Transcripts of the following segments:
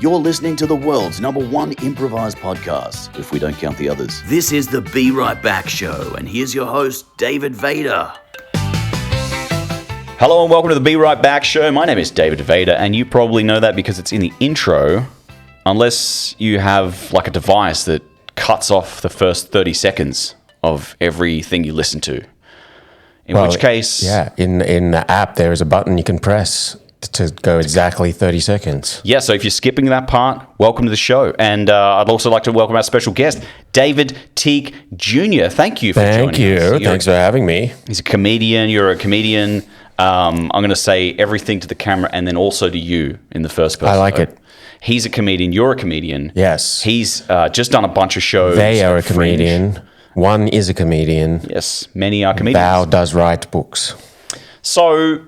You're listening to the world's #1 improvised podcast, if we don't count the others. This is the Be Right Back Show, and here's your host, David Vader. Hello and welcome to the Be Right Back Show. My name is David Vader, and you probably know that because it's in the intro, unless you have like a device that cuts off the first 30 seconds of everything you listen to. In which case... Yeah, in the app there is a button you can press to go exactly 30 seconds. Yeah, so if you're skipping that part, welcome to the show. And I'd also like to welcome our special guest, David Tieck Jr. Thank you for joining us. Thank you. Thanks for having me. He's a comedian. You're a comedian. I'm going to say everything to the camera and then also to you in the first person. I like it. He's a comedian. You're a comedian. Yes. He's just done a bunch of shows. They are a comedian. One is a comedian. Yes, many are comedians. Thou does write books. So,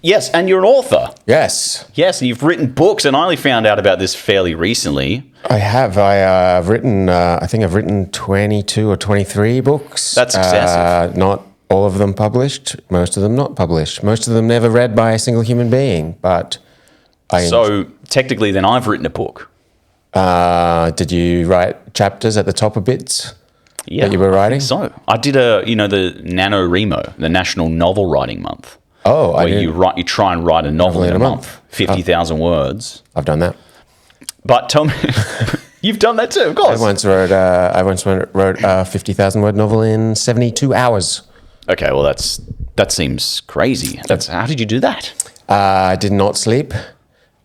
yes, and you're an author. Yes. Yes, and you've written books, and I only found out about this fairly recently. I have. I've written, I think I've written 22 or 23 books. That's excessive. Not all of them published. Most of them not published. Most of them never read by a single human being, but... So, technically, then I've written a book. Did you write chapters at the top of bits? Yeah, that you were writing? So I did the NaNoWriMo, the National Novel Writing Month. Oh, where you try and write a novel in a month, 50,000 words. I've done that. But tell me, you've done that too, of course. I once wrote a 50,000 word novel in 72 hours. Okay, well that seems crazy. How did you do that? I did not sleep.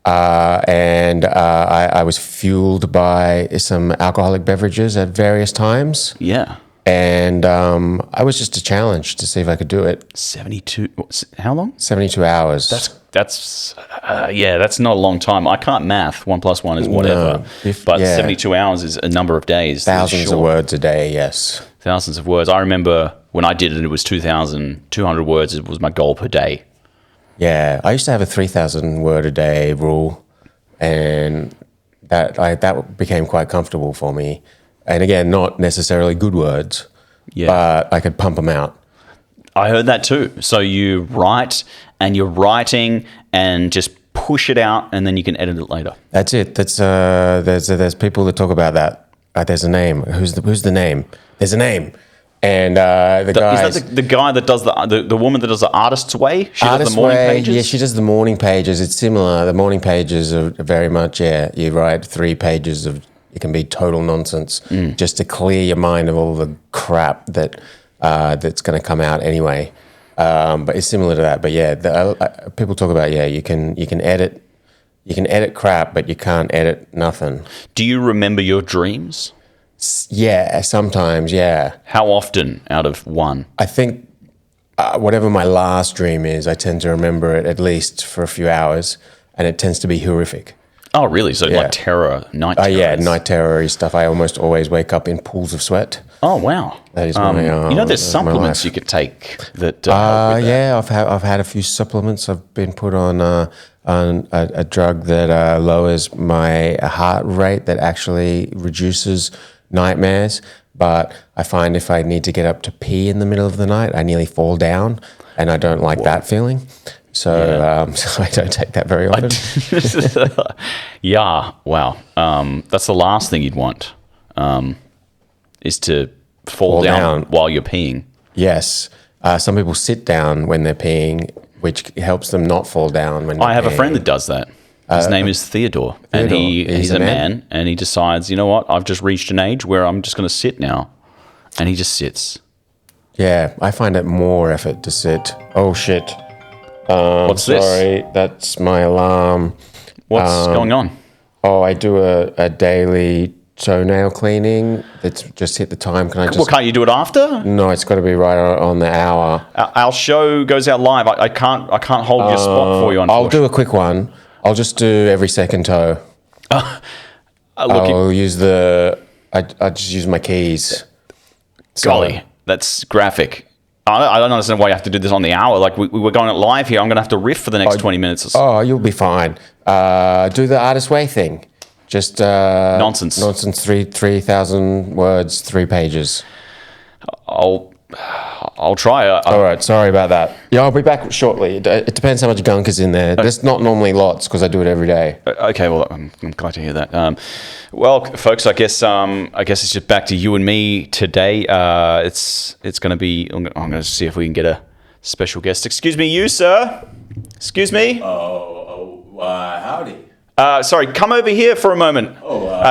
And I was fueled by some alcoholic beverages at various times. Yeah. And I was just a challenge to see if I could do it. 72, how long? 72 hours. That's not a long time. I can't math. 1 + 1 is whatever. No, 72 hours is a number of days. Thousands of words a day, yes. Thousands of words. I remember when I did it, it was 2,200 words. It was my goal per day. Yeah, I used to have a 3,000 word a day rule, and that became quite comfortable for me. And again, not necessarily good words, but I could pump them out. I heard that too. So you write, and you're writing, and just push it out, and then you can edit it later. That's it. There's people that talk about that. There's a name. Who's the name? There's a name. And the guy is that the guy that does the woman that does the artist's way? She does the morning pages? Yeah, she does the morning pages. It's similar. The morning pages are very much, you write 3 pages of, it can be total nonsense, just to clear your mind of all the crap that's going to come out anyway. But it's similar to that. But people talk about, you can edit crap, but you can't edit nothing. Do you remember your dreams? Yeah, sometimes, yeah. How often out of one? I think whatever my last dream is, I tend to remember it at least for a few hours, and it tends to be horrific. Oh, really? So like terror, night terror? Yeah, night terror stuff. I almost always wake up in pools of sweat. Oh, wow. That is my there's supplements you could take that I've had a few supplements. I've been put on a drug that lowers my heart rate, that actually reduces nightmares, but I find if I need to get up to pee in the middle of the night, I nearly fall down, and I don't like that feeling. So, so I don't take that very often. Yeah, wow. That's the last thing you'd want, is to fall down while you're peeing. Yes. Some people sit down when they're peeing, which helps them not fall down when they're I have peeing. A friend that does that. His name is Theodore, and he's a man, and he decides, you know what, I've just reached an age where I'm just going to sit now, and he just sits. Yeah, I find it more effort to sit. Oh, shit. What's this? Sorry, that's my alarm. What's going on? Oh, I do a daily toenail cleaning. That's just hit the time. Can't you do it after? No, it's got to be right on the hour. Our show goes out live. I can't hold your spot for you, unfortunately. I'll do a quick one. I'll just do every second toe. I'll use I just use my keys. Golly, that's graphic. I don't understand why you have to do this on the hour. Like, we're going live here. I'm going to have to riff for the next 20 minutes or so. Oh, you'll be fine. Do the artist way thing. Just nonsense. Nonsense. 3,000 words, 3 pages. I'll I'll try. All right, sorry about that. Yeah, I'll be back shortly. It depends how much gunk is in there. There's not normally lots because I do it every day. Okay, well, I'm glad to hear that. Well, folks, I guess it's just back to you and me today. It's going to be. I'm going to see if we can get a special guest. Excuse me, you sir. Excuse me. Howdy. Sorry, come over here for a moment.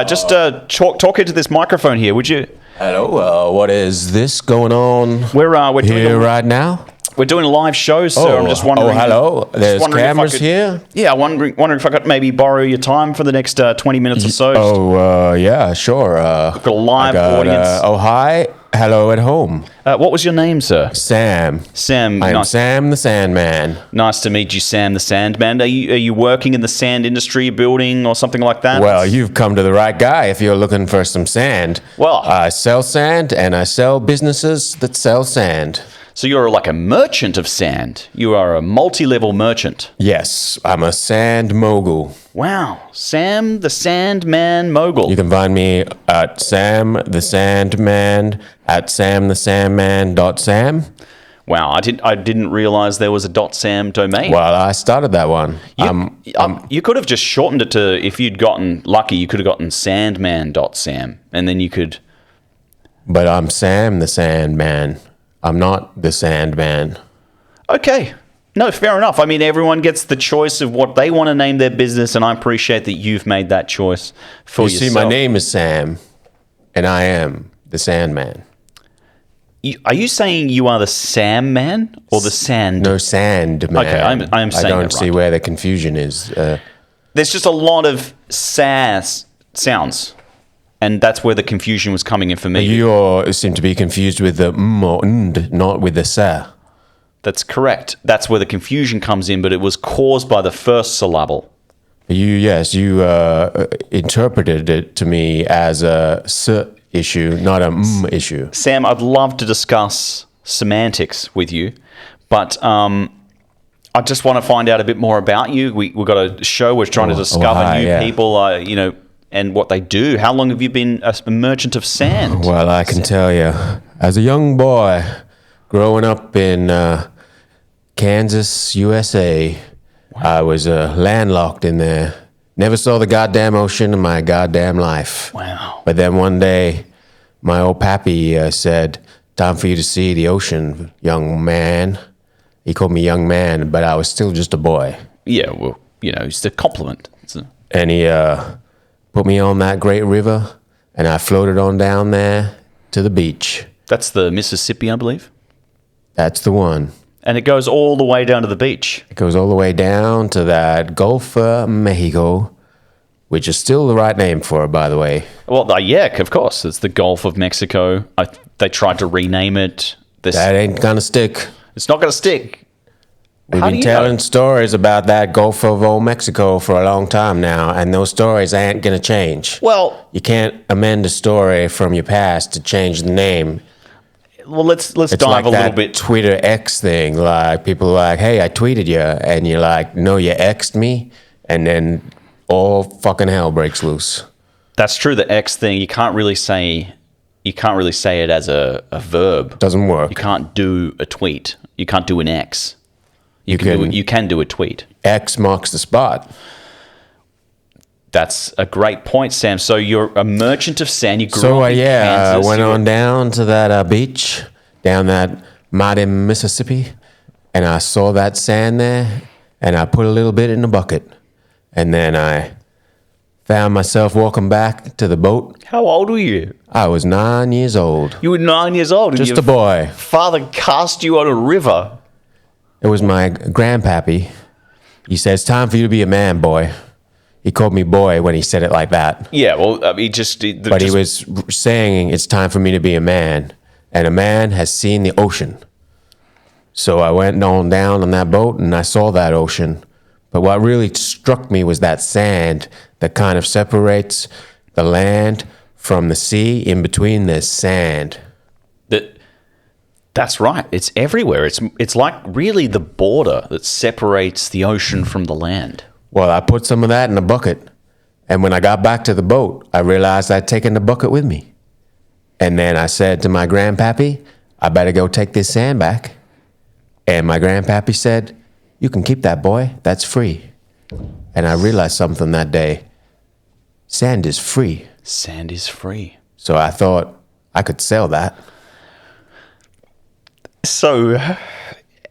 Just talk into this microphone here, would you? Hello. What is this going on? We're doing here right now. We're doing a live show, so I'm just wondering. Oh, hello. There's cameras here. Yeah, wondering if I could maybe borrow your time for the next 20 minutes or so. Yeah, sure. We've got a live audience. Hi. Hello at home. What was your name, sir? Sam. Sam. I'm Sam the Sandman. Nice to meet you, Sam the Sandman. Are you working in the sand industry, building or something like that? Well, you've come to the right guy if you're looking for some sand. Well, I sell sand and I sell businesses that sell sand. So you're like a merchant of sand. You are a multi-level merchant. Yes, I'm a sand mogul. Wow, Sam the Sandman mogul. You can find me at Sam the Sandman at samthesandman.sam. Wow, I didn't realize there was a .sam domain. Well, I started that one. You could have just shortened it to, if you'd gotten lucky, you could have gotten sandman.sam, and then you could... But I'm Sam the Sandman. I'm not the Sandman. Okay. No, fair enough. I mean, everyone gets the choice of what they want to name their business, and I appreciate that you've made that choice for yourself. You see, my name is Sam, and I am the Sandman. Are you saying you are the Sam Man or the Sand? No, Sandman. Okay, I'm saying I don't that right. see where the confusion is. There's just a lot of sass sounds, and that's where the confusion was coming in for me. You seem to be confused with the or nd, not with the sa. That's correct. That's where the confusion comes in, but it was caused by the first syllable. You interpreted it to me as a s issue, not a issue. Sam, I'd love to discuss semantics with you, but I just want to find out a bit more about you. We've got a show. We're trying to discover new people, and what they do. How long have you been a merchant of sand? Well, I can tell you, as a young boy growing up in Kansas, USA, I was landlocked in there. Never saw the goddamn ocean in my goddamn life. Wow. But then one day, my old pappy said, "Time for you to see the ocean, young man." He called me young man, but I was still just a boy. Yeah, well, it's a compliment. And he put me on that great river, and I floated on down there to the beach. That's the Mississippi, I believe. That's the one. And it goes all the way down to the beach. It goes all the way down to that Gulf of Mexico, which is still the right name for it, by the way. Well, yeah, of course. It's the Gulf of Mexico. They tried to rename it. That ain't gonna stick. It's not going to stick. We've been telling stories about that Gulf of old Mexico for a long time now, and those stories ain't gonna change. Well, you can't amend a story from your past to change the name. Well, let's dive like a little bit. Twitter X thing, like people are like, "Hey, I tweeted you," and you're like, "No, you X'd me," and then all fucking hell breaks loose. That's true. The X thing, you can't really say it as a verb. Doesn't work. You can't do a tweet. You can't do an X. You can do a tweet. X marks the spot. That's a great point, Sam. So you're a merchant of sand. You grew up in Kansas. I went on down to that beach, down that mighty Mississippi, and I saw that sand there, and I put a little bit in the bucket. And then I found myself walking back to the boat. How old were you? I was 9 years old. You were 9 years old? Just a boy. Father cast you on a river. It was my grandpappy. He said, "It's time for you to be a man, boy." He called me boy when he said it like that. Yeah, well, he was saying it's time for me to be a man, and a man has seen the ocean. So I went on down on that boat, and I saw that ocean. But what really struck me was that sand that kind of separates the land from the sea. In between, there's sand. That's right. It's everywhere. It's like really the border that separates the ocean from the land. Well, I put some of that in a bucket, and when I got back to the boat, I realized I'd taken the bucket with me. And then I said to my grandpappy, I better go take this sand back. And my grandpappy said, you can keep that, boy. That's free. And I realized something that day. Sand is free. Sand is free. So I thought I could sell that. So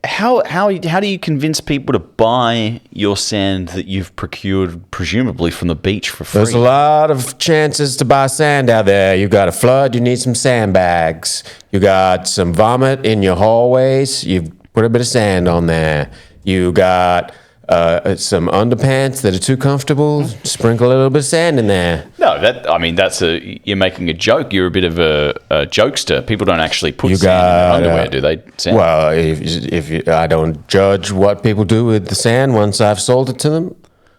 how do you convince people to buy your sand that you've procured presumably from the beach for free? There's a lot of chances to buy sand out there. You got a flood, you need some sandbags. You got some vomit in your hallways, you put a bit of sand on there. You got some underpants that are too comfortable, sprinkle a little bit of sand in there. No, you're making a joke. You're a bit of a jokester. People don't actually put sand in their underwear, do they? Sand? Well, I don't judge what people do with the sand once I've sold it to them.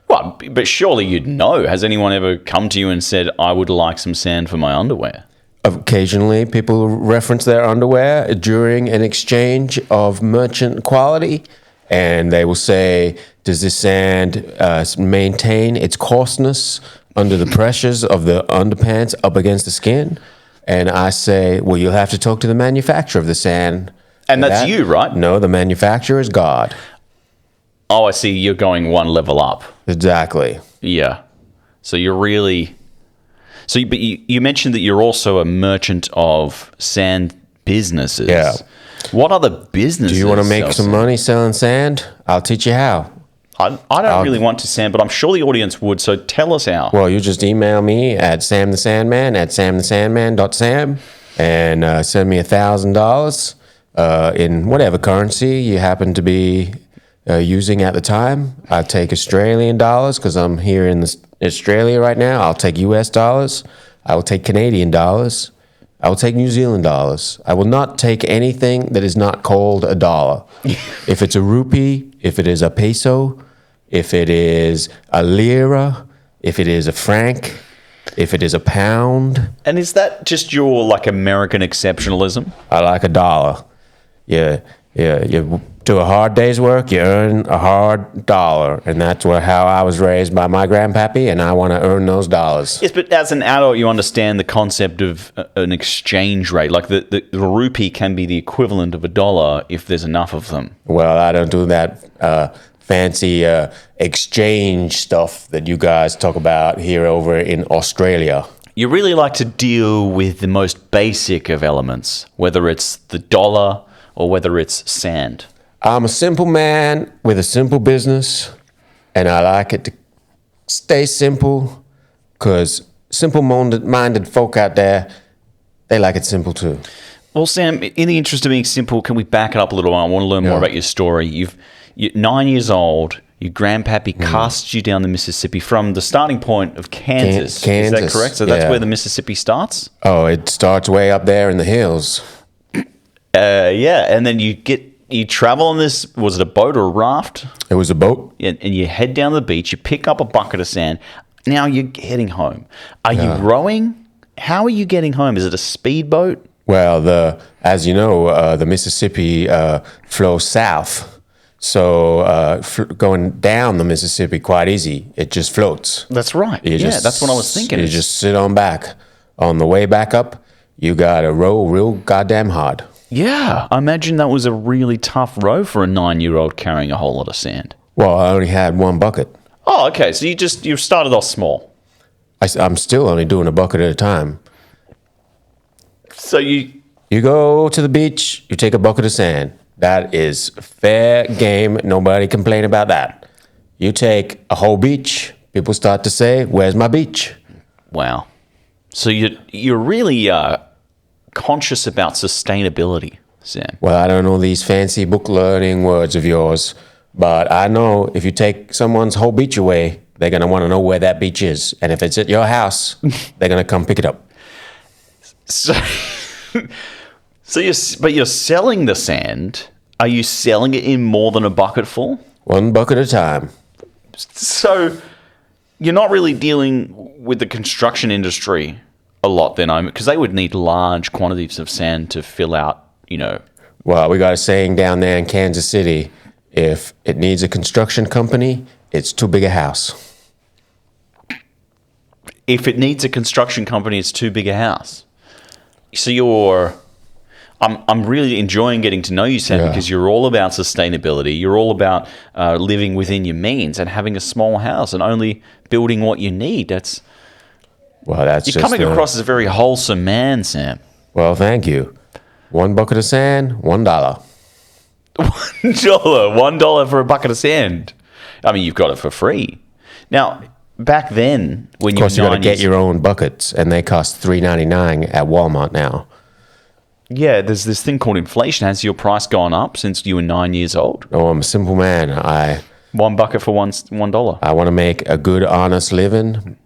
Well, but surely you'd know. Has anyone ever come to you and said, I would like some sand for my underwear? Occasionally, people reference their underwear during an exchange of merchant quality, and they will say, does this sand maintain its coarseness under the pressures of the underpants up against the skin? And I say, well, you'll have to talk to the manufacturer of the sand. And that's you, right? No, the manufacturer is God. Oh, I see. You're going one level up. Exactly. Yeah. So you're really... But you mentioned that you're also a merchant of sand businesses. Yeah. What other businesses? Do you want to make some money selling sand? I'll teach you how. I don't really want to, Sam, but I'm sure the audience would, so tell us how. Well, you just email me at Sam The Sandman at samthesandman.sam and send me $1,000 in whatever currency you happen to be using at the time. I take Australian dollars because I'm here in Australia right now. I'll take US dollars. I will take Canadian dollars. I will take New Zealand dollars. I will not take anything that is not called a dollar. If it's a rupee, if it is a peso, if it is a lira, if it is a franc, if it is a pound. And is that just your, like, American exceptionalism? I like a dollar. You do a hard day's work, you earn a hard dollar. And that's how I was raised by my grandpappy, and I want to earn those dollars. Yes, but as an adult, you understand the concept of an exchange rate. Like, the rupee can be the equivalent of a dollar if there's enough of them. Well, I don't do that fancy exchange stuff that you guys talk about here over in Australia. You really like to deal with the most basic of elements, whether it's the dollar or whether it's sand. I'm a simple man with a simple business, and I like it to stay simple because simple-minded folk out there, they like it simple too. Well, Sam, in the interest of being simple, can we back it up a little while? I want to learn more about your story. You're 9 years old. Your grandpappy casts you down the Mississippi from the starting point of Kansas. Kansas. Is that correct? So that's where the Mississippi starts? Oh, it starts way up there in the hills. Yeah, and then you travel on this, was it a boat or a raft? It was a boat. And you head down the beach, you pick up a bucket of sand. Now you're heading home. Are you rowing? How are you getting home? Is it a speedboat? Well, as you know, the Mississippi flows south. So going down the Mississippi quite easy. It just floats. That's right. That's what I was thinking. You just sit on back. On the way back up, you got to row real goddamn hard. Yeah, I imagine that was a really tough row for a 9-year-old carrying a whole lot of sand. Well, I only had one bucket. Oh, okay. So you started off small. I'm still only doing a bucket at a time. So you go to the beach, you take a bucket of sand. That is fair game. Nobody complain about that. You take a whole beach, people start to say, "Where's my beach?" Wow. So you're really conscious about sustainability, Sam. Well, I don't know these fancy book learning words of yours, but I know if you take someone's whole beach away, they're going to want to know where that beach is. And if it's at your house, they're going to come pick it up. So you're selling the sand. Are you selling it in more than a bucket full? One bucket at a time. So you're not really dealing with the construction industry a lot then, because they would need large quantities of sand to fill out, Well, we got a saying down there in Kansas City, if it needs a construction company, it's too big a house. If it needs a construction company, it's too big a house. So I'm really enjoying getting to know you, Sam, because you're all about sustainability. You're all about living within your means and having a small house and only building what you need. You're coming across as a very wholesome man, Sam. Well, thank you. 1 bucket of sand, $1. $1 for a bucket of sand. I mean, you've got it for free. Now, back then, when you were 9 years... Of course, you got to get your own buckets, and they cost $3.99 at Walmart now. Yeah, there's this thing called inflation. Has your price gone up since you were 9 years old? Oh, I'm a simple man. 1 bucket for $1. I want to make a good, honest living.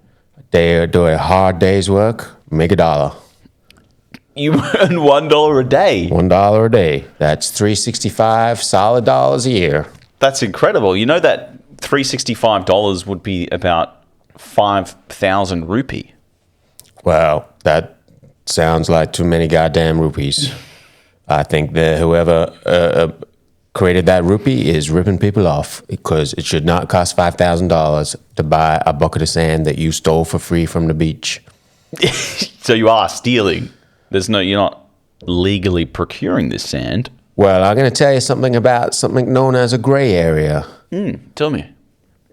Do a hard day's work, make $1. You earn $1 a day. $1 a day. That's $365 solid dollars a year. That's incredible. You know that $365 would be about 5,000 rupee. Well, that sounds like too many goddamn rupees. I think that whoever created that rupee is ripping people off, because it should not cost $5,000 to buy a bucket of sand that you stole for free from the beach. So you are stealing. You're not legally procuring this sand. Well, I'm going to tell you something about something known as a gray area. Tell me.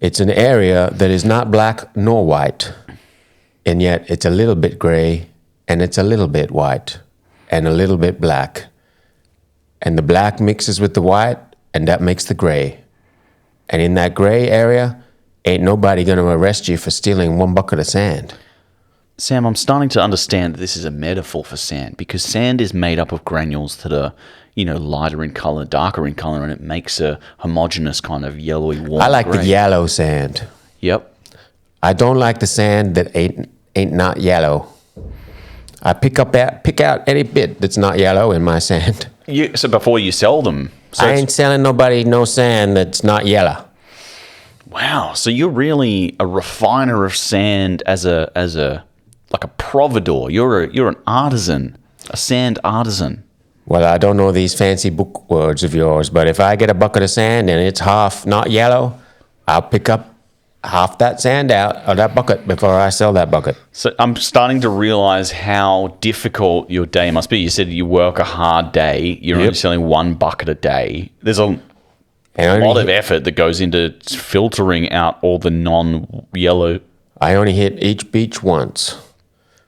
It's an area that is not black nor white, and yet it's a little bit gray, and it's a little bit white, and a little bit black. And the black mixes with the white, and that makes the gray. And in that gray area, ain't nobody going to arrest you for stealing 1 bucket of sand. Sam, I'm starting to understand that this is a metaphor for sand, because sand is made up of granules that are, lighter in color, darker in color, and it makes a homogeneous kind of yellowy, warm I like gray. the yellow sand. Yep. I don't like the sand that ain't not yellow. I pick out any bit that's not yellow in my sand. So before you sell them, I ain't selling nobody no sand that's not yellow. Wow, so you're really a refiner of sand as a like a providor. You're an artisan, a sand artisan. Well, I don't know these fancy book words of yours, but if I get a bucket of sand and it's half not yellow, I'll pick up half that sand out of that bucket before I sell that bucket. So I'm starting to realize how difficult your day must be. You said you work a hard day. You're only selling 1 bucket a day. There's a lot of effort that goes into filtering out all the non-yellow. I only hit each beach once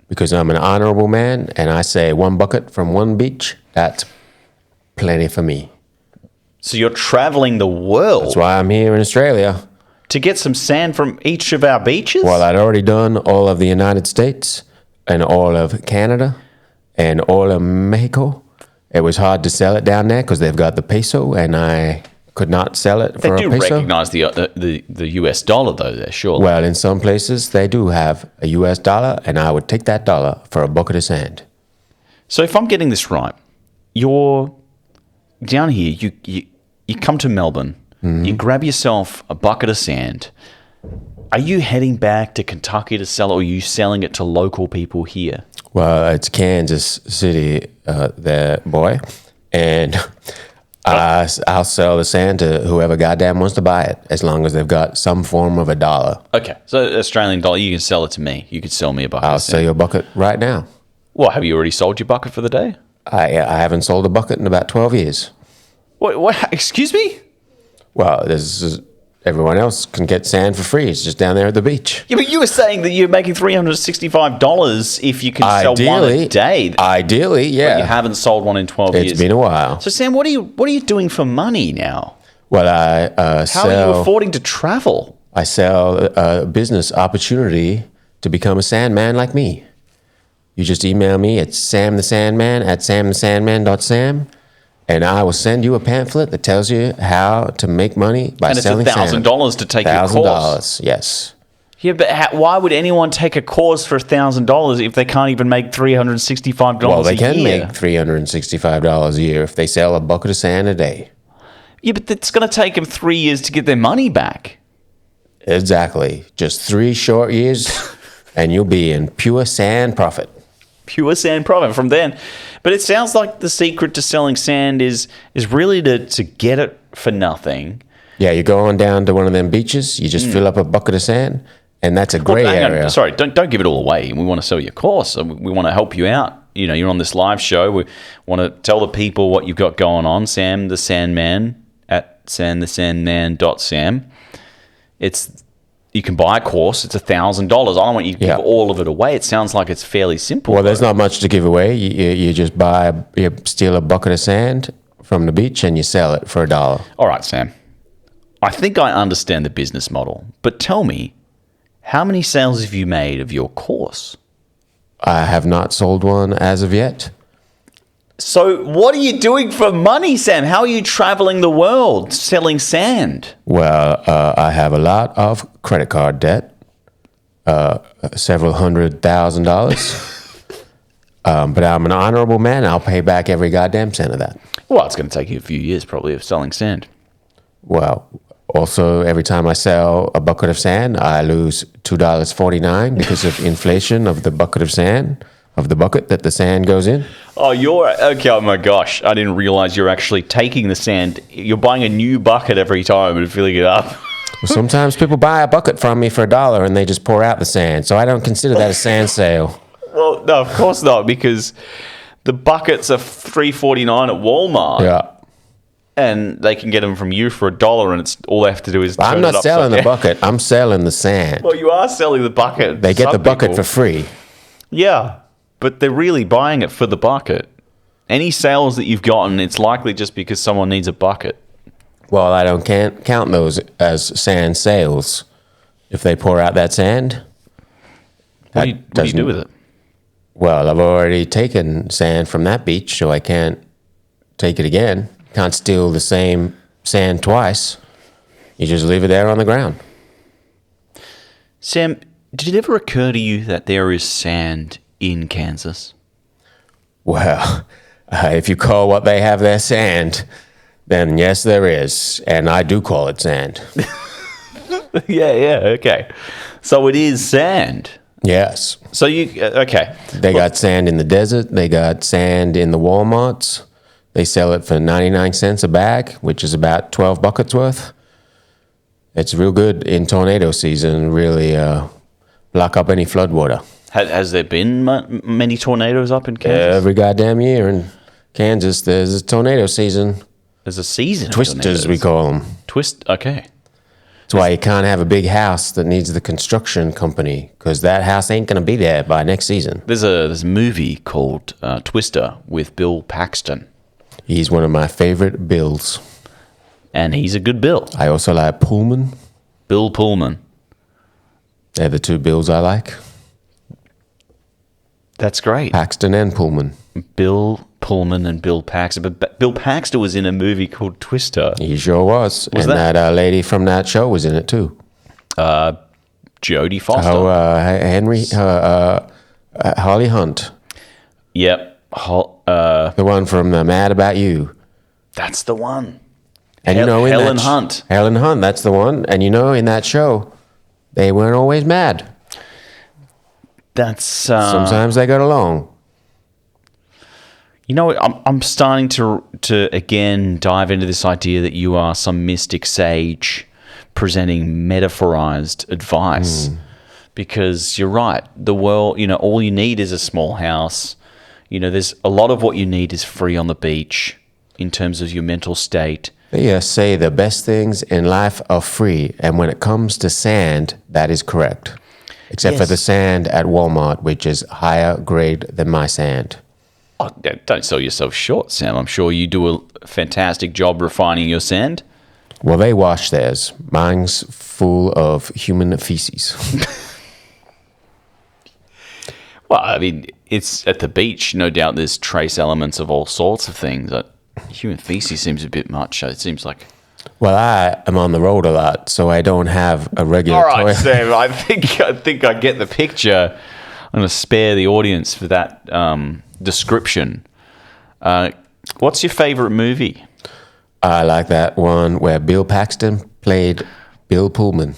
because I'm an honorable man, and I say 1 bucket from 1 beach, that's plenty for me. So you're traveling the world. That's why I'm here in Australia. To get some sand from each of our beaches? Well, I'd already done all of the United States and all of Canada and all of Mexico. It was hard to sell it down there because they've got the peso, and I could not sell it for a peso. They do recognize the US dollar, though, there, surely. Well, in some places, they do have a US dollar, and I would take that dollar for a bucket of sand. So if I'm getting this right, you're down here, you come to Melbourne, you grab yourself a bucket of sand. Are you heading back to Kentucky to sell it, or are you selling it to local people here? Well, it's Kansas City there, boy. And I'll sell the sand to whoever goddamn wants to buy it, as long as they've got some form of a dollar. Okay, so Australian dollar, you can sell it to me. You could sell me a bucket I'll of sand. sell you a bucket right now. Well, have you already sold your bucket for the day? I haven't sold a bucket in about 12 years. What? Excuse me? Well, everyone else can get sand for free. It's just down there at the beach. Yeah, but you were saying that you're making $365 if you can sell one a day. Ideally, yeah. But you haven't sold one in 12 years. It's been a while. So, Sam, what are you doing for money now? Well, I How are you affording to travel? I sell a business opportunity to become a sandman like me. You just email me at Sam The Sandman at samthesandman.sam, and I will send you a pamphlet that tells you how to make money by selling sand. And it's $1,000 to take your course. $1,000, yes. Yeah, but why would anyone take a course for $1,000 if they can't even make $365 a year? Well, they can make $365 a year if they sell a bucket of sand a day. Yeah, but it's going to take them 3 years to get their money back. Exactly. Just 3 short years, and you'll be in pure sand profit. Pure sand profit from then. But it sounds like the secret to selling sand is really to get it for nothing. Yeah, you go on down to one of them beaches, you just fill up a bucket of sand, and that's a gray area. Sorry, don't give it all away. We want to sell your course. We want to help you out. you're on this live show. We want to tell the people what you've got going on. Sam the Sandman at samthesandman.sam. You can buy a course. It's $1,000. I don't want you to give all of it away. It sounds like it's fairly simple. Well, there's not much to give away. You just steal a bucket of sand from the beach and you sell it for $1. All right, Sam. I think I understand the business model, but tell me, how many sales have you made of your course? I have not sold one as of yet. So what are you doing for money, Sam? How are you traveling the world selling sand? Well, I have a lot of credit card debt, several $100,000. But I'm an honorable man. I'll pay back every goddamn cent of that. Well, it's going to take you a few years probably of selling sand. Well, also, every time I sell a bucket of sand, I lose $2.49 because of inflation of the bucket of sand, of the bucket that the sand goes in. Oh, okay. Oh my gosh. I didn't realize you're actually taking the sand. You're buying a new bucket every time and filling it up. Well, sometimes people buy a bucket from me for $1 and they just pour out the sand. So I don't consider that a sand sale. Well, no, of course not, because the buckets are $3.49 at Walmart. Yeah. And they can get them from you for $1, and it's all they have to do is turn I'm not selling the bucket. I'm selling the sand. Well, you are selling the bucket. They get the bucket for free. Yeah, but they're really buying it for the bucket. Any sales that you've gotten, it's likely just because someone needs a bucket. Well, I can't count those as sand sales. If they pour out that sand, what do you do with it? Well, I've already taken sand from that beach, so I can't take it again. Can't steal the same sand twice. You just leave it there on the ground. Sam, did it ever occur to you that there is sand in Kansas? Well, if you call what they have their sand, then yes, there is. And I do call it sand. Yeah, okay. So it is sand. Yes. So okay. They got sand in the desert. They got sand in the Walmarts. They sell it for 99 cents a bag, which is about 12 buckets worth. It's real good in tornado season, really block up any floodwater. Has there been many tornadoes up in Kansas? Every goddamn year in Kansas, there's a tornado season. There's a season. Twisters, we call them. Okay. That's why you can't have a big house that needs the construction company, because that house ain't going to be there by next season. There's a movie called Twister with Bill Paxton. He's one of my favorite Bills. And he's a good Bill. I also like Pullman. Bill Pullman. They're the two Bills I like. That's great. Paxton and Pullman. Bill Pullman and Bill Paxton. But Bill Paxton was in a movie called Twister. He sure was. Was and that lady from that show was in it too. Jodie Foster. Holly Hunt. Yep. The one from Mad About You. That's the one. And Helen Hunt. Helen Hunt, that's the one. And in that show, they weren't always mad. That's sometimes they got along. I'm starting to again dive into this idea that you are some mystic sage presenting metaphorized advice. Because you're right, the world, all you need is a small house. There's a lot of what you need is free on the beach in terms of your mental state. They say the best things in life are free, and when it comes to sand, that is correct. Except for the sand at Walmart, which is higher grade than my sand. Oh, don't sell yourself short, Sam. I'm sure you do a fantastic job refining your sand. Well, they wash theirs. Mine's full of human feces. Well, I mean, it's at the beach. No doubt there's trace elements of all sorts of things. Human feces seems a bit much. It seems like... Well, I am on the road a lot, so I don't have a regular toilet. All right, Sam, I think I get the picture. I'm going to spare the audience for that description. What's your favorite movie? I like that one where Bill Paxton played Bill Pullman.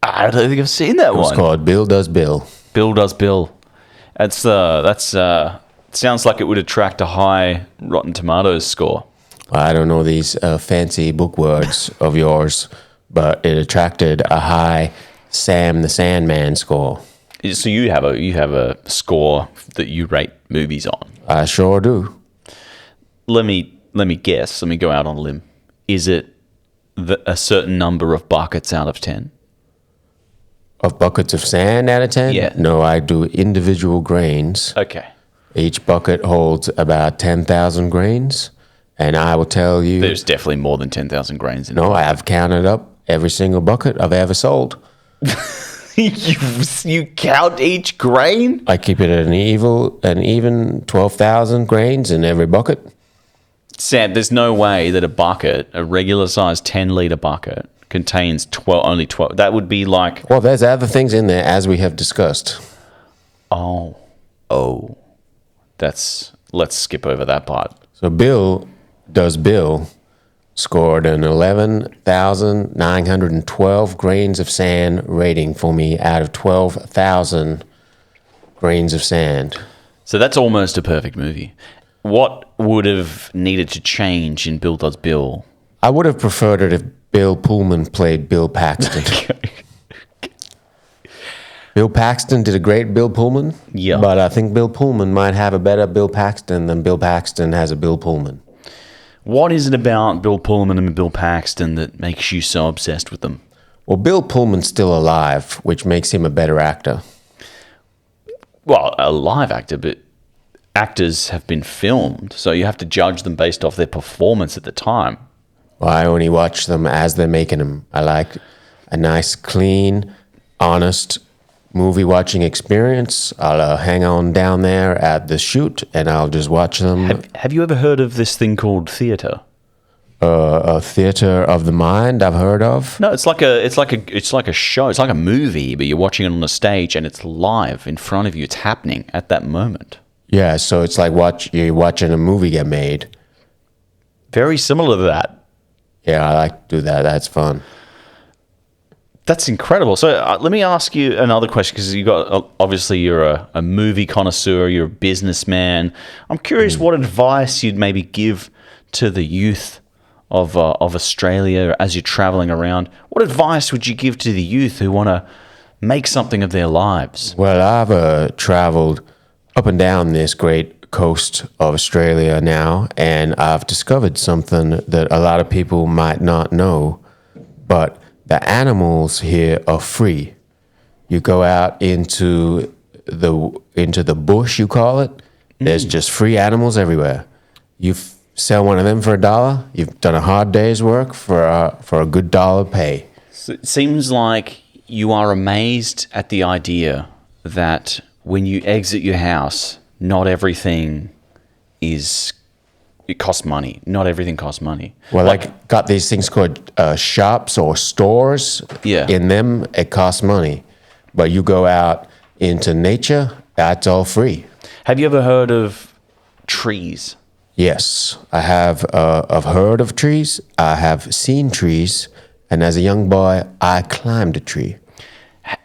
I don't think I've seen that one. It's called Bill Does Bill. Bill Does Bill. That's sounds like it would attract a high Rotten Tomatoes score. I don't know these fancy book words of yours, but it attracted a high Sam the Sandman score. So you have a score that you rate movies on. I sure do. Let me guess. Let me go out on a limb. Is it a certain number of buckets out of 10? Of buckets of sand out of 10? Yeah. No, I do individual grains. Okay. Each bucket holds about 10,000 grains. And I will tell you... There's definitely more than 10,000 grains in it. No, I have counted up every single bucket I've ever sold. You count each grain? I keep it at an even 12,000 grains in every bucket. Sam, there's no way that a regular sized 10-liter bucket, contains only 12. That would be like... Well, there's other things in there, as we have discussed. Oh. Let's skip over that part. So Bill scored an 11,912 grains of sand rating for me out of 12,000 grains of sand. So that's almost a perfect movie. What would have needed to change in Bill Does Bill? I would have preferred it if Bill Pullman played Bill Paxton. Bill Paxton did a great Bill Pullman. Yeah. But I think Bill Pullman might have a better Bill Paxton than Bill Paxton has a Bill Pullman. What is it about Bill Pullman and Bill Paxton that makes you so obsessed with them? Well, Bill Pullman's still alive, which makes him a better actor. Well, a live actor, but actors have been filmed, so you have to judge them based off their performance at the time. Well, I only watch them as they're making them. I like a nice, clean, honest movie watching experience. I'll hang on down there at the shoot and I'll just watch them. Have you ever heard of this thing called theater? A theater of the mind I've heard of. No, it's like a show. It's like a movie, but you're watching it on a stage and it's live in front of you. It's happening at that moment. Yeah, so it's like you're watching a movie get made. Very similar to that. Yeah, I like to do that. That's fun. That's incredible. So let me ask you another question, because obviously you're a movie connoisseur, you're a businessman. I'm curious what advice you'd maybe give to the youth of Australia as you're traveling around. What advice would you give to the youth who want to make something of their lives? Well, I've traveled up and down this great coast of Australia now, and I've discovered something that a lot of people might not know, but the animals here are free. You go out into the bush, you call it. There's just free animals everywhere. You sell one of them for $1, you've done a hard day's work for a good dollar pay. So it seems like you are amazed at the idea that when you exit your house, not everything it costs money. Not everything costs money. Well, I got these things called shops or stores. Yeah. In them, it costs money. But you go out into nature, that's all free. Have you ever heard of trees? Yes, I have. I've heard of trees. I have seen trees. And as a young boy, I climbed a tree.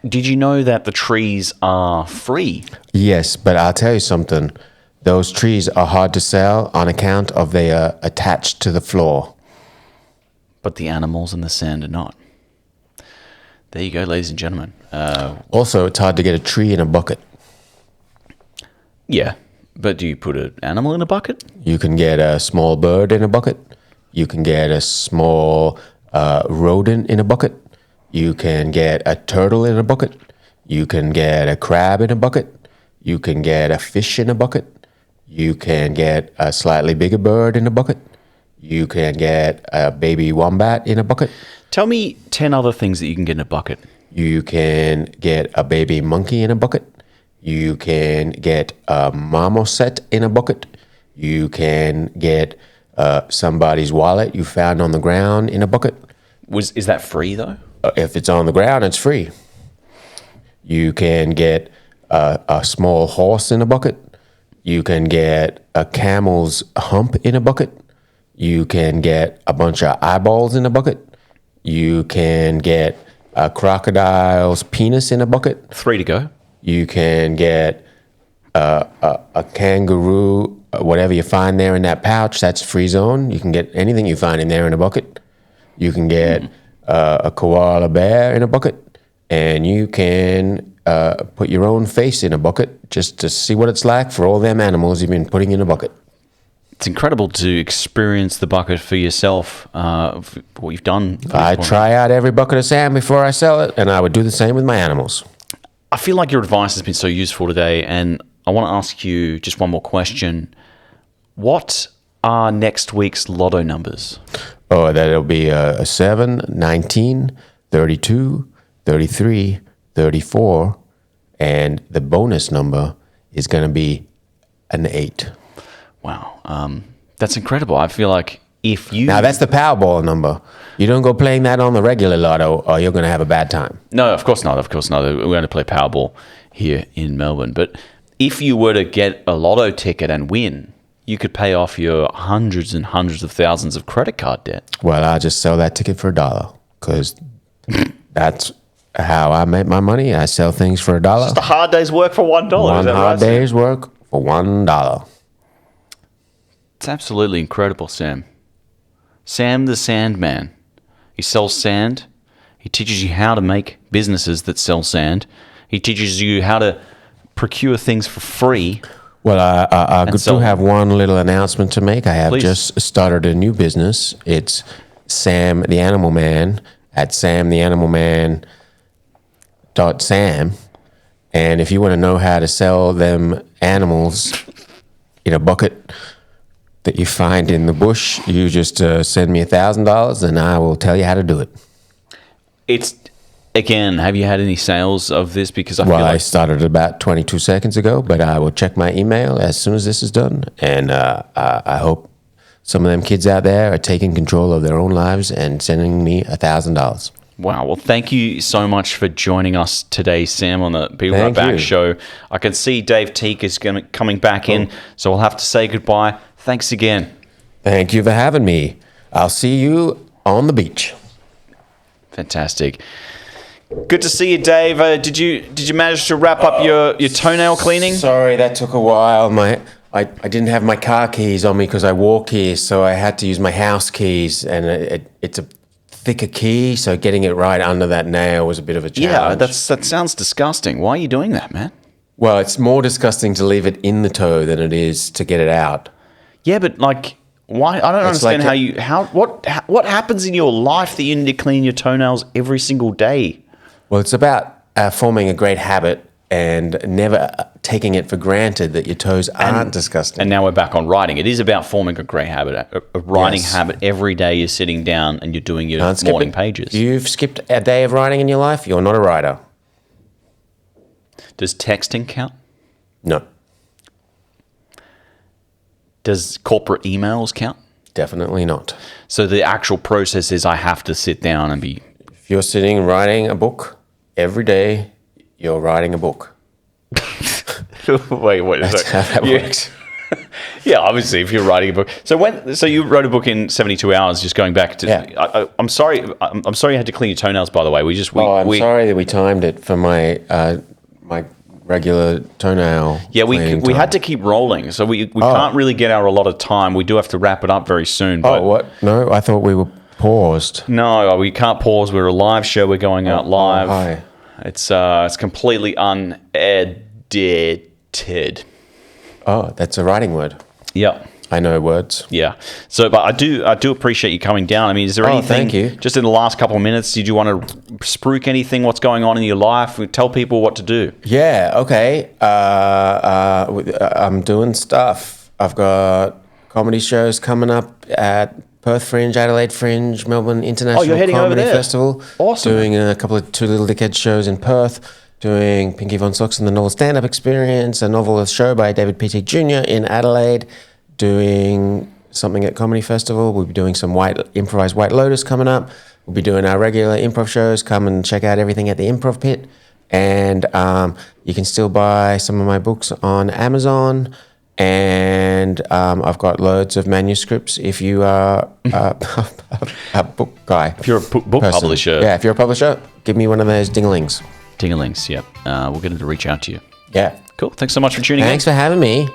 Did you know that the trees are free? Yes, but I'll tell you something. Those trees are hard to sell on account of they are attached to the floor. But the animals in the sand are not. There you go, ladies and gentlemen. Also, it's hard to get a tree in a bucket. Yeah, but do you put an animal in a bucket? You can get a small bird in a bucket. You can get a small rodent in a bucket. You can get a turtle in a bucket. You can get a crab in a bucket. You can get a fish in a bucket. You can get a slightly bigger bird in a bucket. You can get a baby wombat in a bucket. Tell me 10 other things that you can get in a bucket. You can get a baby monkey in a bucket. You can get a marmoset in a bucket. You can get somebody's wallet you found on the ground in a bucket. Is that free, though? If it's on the ground, it's free. You can get a small horse in a bucket. You can get a camel's hump in a bucket. You can get a bunch of eyeballs in a bucket. You can get a crocodile's penis in a bucket. 3 to go. You can get a kangaroo, whatever you find there in that pouch, that's free zone. You can get anything you find in there in a bucket. You can get a koala bear in a bucket. And you can put your own face in a bucket just to see what it's like for all them animals you've been putting in a bucket. It's incredible to experience the bucket for yourself, what you've done. I try out every bucket of sand before I sell it, and I would do the same with my animals. I feel like your advice has been so useful today, and I want to ask you just one more question. What are next week's lotto numbers? Oh, that'll be a 7, 19, 32, 33, 34, and the bonus number is going to be an 8. Wow, that's incredible. I feel like if you... Now, that's the Powerball number. You don't go playing that on the regular lotto, or you're going to have a bad time. No, of course not. Of course not. We're going to play Powerball here in Melbourne. But if you were to get a lotto ticket and win, you could pay off your hundreds and hundreds of thousands of credit card debt. Well, I'll just sell that ticket for $1, because that's how I make my money. I sell things for $1. Just a hard day's work for $1. One hard day's work for $1. It's absolutely incredible, Sam. Sam the Sandman. He sells sand. He teaches you how to make businesses that sell sand. He teaches you how to procure things for free. Well, I do have one little announcement to make. I have just started a new business. It's Sam the Animal Man at samtheanimalman.sam. And if you want to know how to sell them animals in a bucket that you find in the bush, you just send me $1,000 and I will tell you how to do it. It's, again, have you had any sales of this? Because I feel like... I started about 22 seconds ago, but I will check my email as soon as this is done. And I hope some of them kids out there are taking control of their own lives and sending me $1,000. Wow. Well, thank you so much for joining us today, Sam, on the Be Right Back show. I can see Dave Tieck is coming back in, so we'll have to say goodbye. Thanks again. Thank you for having me. I'll see you on the beach. Fantastic. Good to see you, Dave. Did you manage to wrap up your toenail cleaning? Sorry, that took a while. I didn't have my car keys on me because I walk here, so I had to use my house keys, and it's a thicker key, so getting it right under that nail was a bit of a challenge. Yeah, that sounds disgusting. Why are you doing that, man? Well, it's more disgusting to leave it in the toe than it is to get it out. Yeah, but like, why? I don't understand what happens in your life that you need to clean your toenails every single day. Well, it's about forming a great habit and never taking it for granted that your toes aren't disgusting. And now we're back on writing. It is about forming a great habit, a writing habit. Every day you're sitting down and you're doing your morning pages. If you've skipped a day of writing in your life, you're not a writer. Does texting count? No. Does corporate emails count? Definitely not. So the actual process is I have to sit down and be... If you're sitting writing a book every day, you're writing a book. Wait, what? That's how that works. Yeah, obviously, if you're writing a book. So you wrote a book in 72 hours, just going back to... Yeah. I'm sorry you had to clean your toenails, by the way. I'm sorry that we timed it for my my regular toenail. Yeah, we had to keep rolling, so we can't really get our allotted time. We do have to wrap it up very soon. But what? No, I thought we were paused. No, we can't pause. We're a live show. We're going out live. Hi. It's completely unedited. Oh, that's a writing word. Yeah. I know words. Yeah. So, but I do appreciate you coming down. I mean, is there anything? Thank you. Just in the last couple of minutes, did you want to spruik anything? What's going on in your life? Tell people what to do. Yeah. Okay. I'm doing stuff. I've got comedy shows coming up at Perth Fringe, Adelaide Fringe, Melbourne International heading over Comedy there. Festival. Awesome. Doing a couple of Two Little Dickhead shows in Perth. Doing Pinky Von Socks and the Novel Stand-Up Experience, a novel show by David Tieck Jr. in Adelaide. Doing something at Comedy Festival. We'll be doing some improvised White Lotus coming up. We'll be doing our regular improv shows. Come and check out everything at the Improv Pit. And you can still buy some of my books on Amazon. And I've got loads of manuscripts if you are a book guy. If you're a book publisher. Yeah, if you're a publisher, give me one of those dinglings. Dinglings, yep. We'll get them to reach out to you. Yeah. Cool. Thanks so much for tuning in. Thanks for having me.